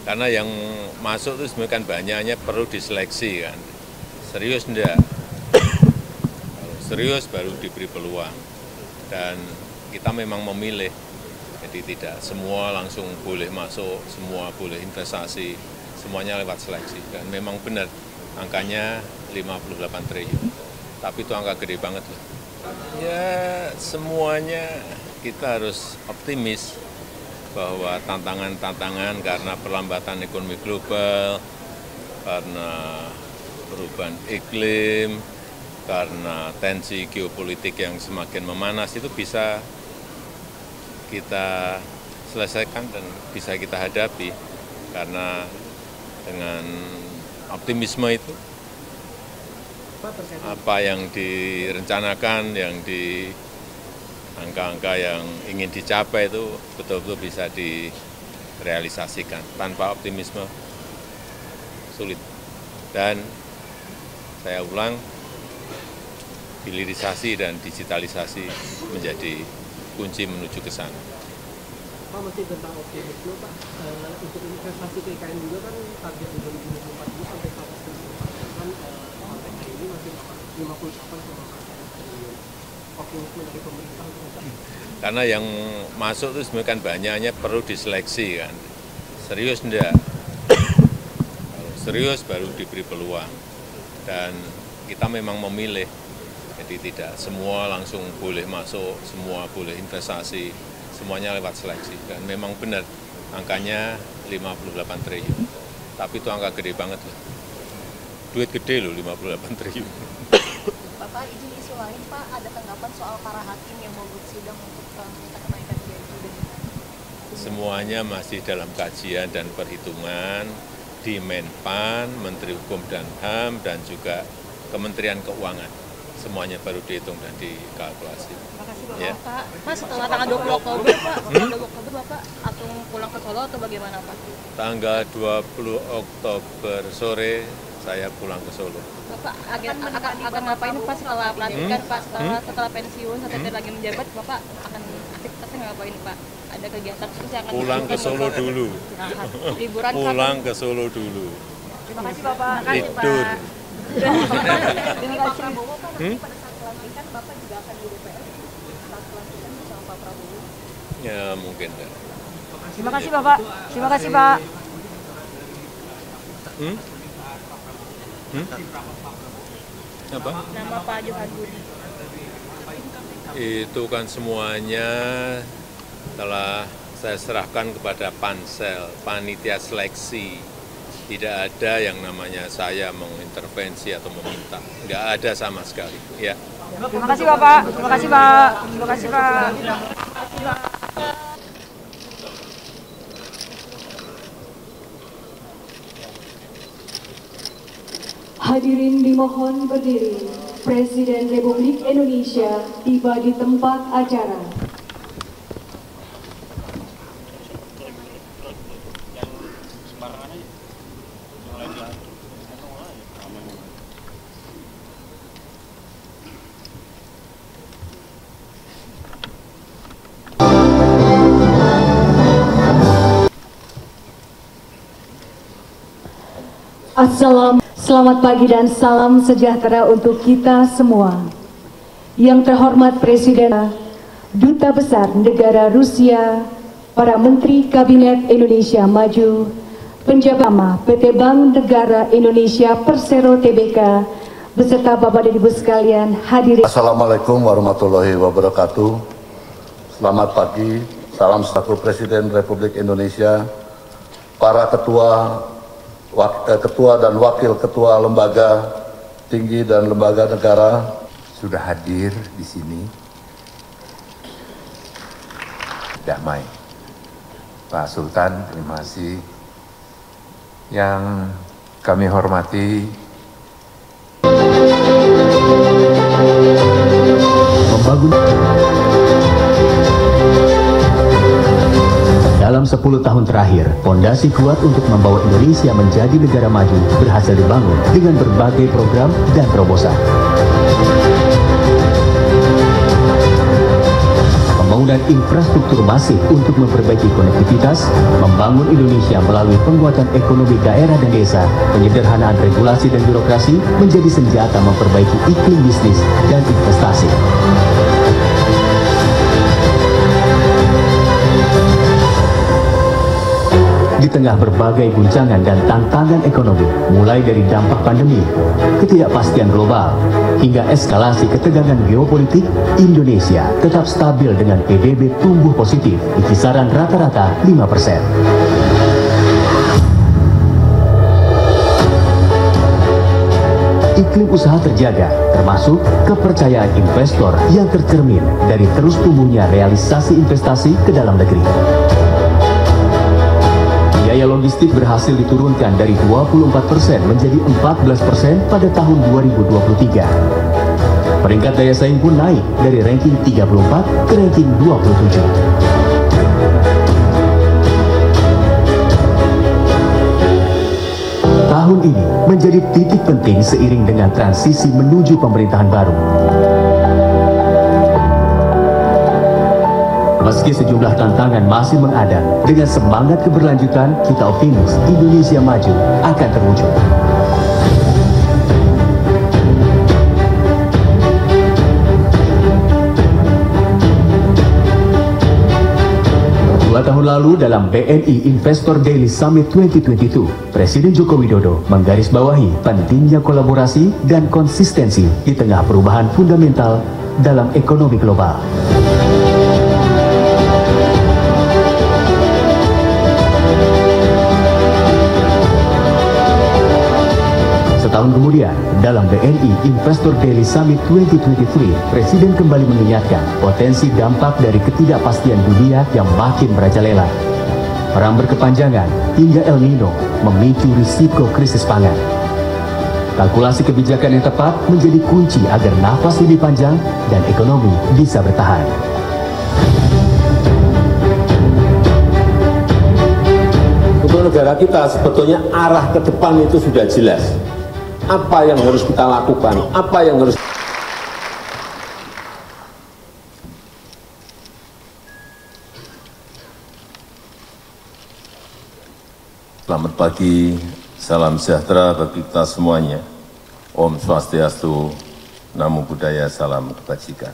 Karena yang masuk itu sebenarnya kan banyaknya perlu diseleksi kan. Serius enggak? Kalau serius baru diberi peluang. Dan kita memang memilih. Jadi tidak semua langsung boleh masuk, semua boleh investasi, semuanya lewat seleksi. Dan memang benar angkanya 58 triliun. Tapi itu angka gede banget loh. Ya semuanya kita harus optimis bahwa tantangan-tantangan karena perlambatan ekonomi global, karena perubahan iklim, karena tensi geopolitik yang semakin memanas itu bisa kita selesaikan dan bisa kita hadapi. Karena dengan optimisme itu, apa yang direncanakan, yang di angka-angka yang ingin dicapai itu betul-betul bisa direalisasikan. Tanpa optimisme sulit. Dan saya ulang, hilirisasi dan digitalisasi menjadi kunci menuju ke sana. Pak, masih tentang optimisme Pak, untuk investasi ke IKN juga kan target 2024 ini sampai 100 triliun kan sampai hari ini masih 58,1 triliun. Optimisme dari pemerintah untuk karena yang masuk itu sebenarnya kan banyaknya perlu diseleksi kan. Serius enggak? Kalau serius baru diberi peluang. Dan kita memang memilih. Jadi tidak semua langsung boleh masuk, semua boleh investasi, semuanya lewat seleksi. Dan memang benar angkanya 58 triliun. Tapi itu angka gede banget loh. Duit gede loh 58 triliun. Bapak, izin isu lain Pak, ada tanggapan soal para hakim yang mau bersidang untuk minta kenaikan gaji dan semuanya masih dalam kajian dan perhitungan di Menpan, Menteri Hukum dan HAM, dan juga Kementerian Keuangan. Semuanya baru dihitung dan dikalkulasi. Makasih Bapak. Ya. Pak, setelah tanggal 20 Oktober Pak, setelah 20 Oktober Bapak langsung pulang ke Solo atau bagaimana Pak? Tanggal 20 Oktober sore saya pulang ke Solo. Bapak akan ngapain Pak setelah pelantikan Pak, setelah pensiun, sampai tidak lagi menjabat, Bapak akan aktivitasnya ngapain Pak? Ada kegiatan khusus yang akan Pulang ke Solo dulu. Liburan Pulang ke Solo dulu. Terima kasih Bapak. Tidur. Terima kasih Pak Prabowo Pak, nanti pada saat pelantikan Bapak juga akan di DPR saat pelantikan bersama Pak Prabowo. Ya mungkin. Terima kasih Bapak. Terima kasih Pak. Apa? Nama Pak Johan Budi. Itu kan semuanya telah saya serahkan kepada pansel, panitia seleksi. Tidak ada yang namanya saya mengintervensi atau meminta. Nggak ada sama sekali. Ya. Terima kasih Bapak. Terima kasih Pak. Terima kasih Pak. Hadirin dimohon berdiri. Presiden Republik Indonesia tiba di tempat acara. Selamat pagi dan salam sejahtera untuk kita semua. Yang terhormat Presiden, Duta Besar Negara Rusia, para Menteri Kabinet Indonesia Maju, penjabat PT Bank Negara Indonesia Persero Tbk, beserta Bapak dan Ibu sekalian hadirin. Assalamualaikum warahmatullahi wabarakatuh. Selamat pagi, salam sejahtera Presiden Republik Indonesia, para ketua dan wakil ketua lembaga tinggi dan lembaga negara sudah hadir di sini. Damai. Pak Sultan, terima kasih. Yang kami hormati membangun dalam 10 tahun terakhir, fondasi kuat untuk membawa Indonesia menjadi negara maju berhasil dibangun dengan berbagai program dan terobosan. pembangunan infrastruktur masif untuk memperbaiki konektivitas, membangun Indonesia melalui penguatan ekonomi daerah dan desa, penyederhanaan regulasi dan birokrasi menjadi senjata memperbaiki iklim bisnis dan investasi. Di tengah berbagai guncangan dan tantangan ekonomi, mulai dari dampak pandemi, ketidakpastian global, hingga eskalasi ketegangan geopolitik, Indonesia tetap stabil dengan PDB tumbuh positif di kisaran rata-rata 5%. Iklim usaha terjaga, termasuk kepercayaan investor yang tercermin dari terus tumbuhnya realisasi investasi ke dalam negeri. Biaya logistik berhasil diturunkan dari 24% menjadi 14% pada tahun 2023. Peringkat daya saing pun naik dari ranking 34 ke ranking 27. Tahun ini menjadi titik penting seiring dengan transisi menuju pemerintahan baru. Meski sejumlah tantangan masih mengadang, dengan semangat keberlanjutan, kita optimis Indonesia maju akan terwujud. Dua tahun lalu dalam BNI Investor Daily Summit 2022, Presiden Joko Widodo menggarisbawahi pentingnya kolaborasi dan konsistensi di tengah perubahan fundamental dalam ekonomi global. Setahun kemudian, dalam BNI Investor Daily Summit 2023, Presiden kembali mengingatkan potensi dampak dari ketidakpastian dunia yang makin merajalela. Perang berkepanjangan hingga El Nino memicu risiko krisis pangan. Kalkulasi kebijakan yang tepat menjadi kunci agar nafas lebih panjang dan ekonomi bisa bertahan. Untuk negara kita sebetulnya arah ke depan itu sudah jelas. Apa yang harus kita lakukan, apa yang harus. Selamat pagi, salam sejahtera bagi kita semuanya. Om Swastiastu, Namo Buddhaya, salam kebajikan.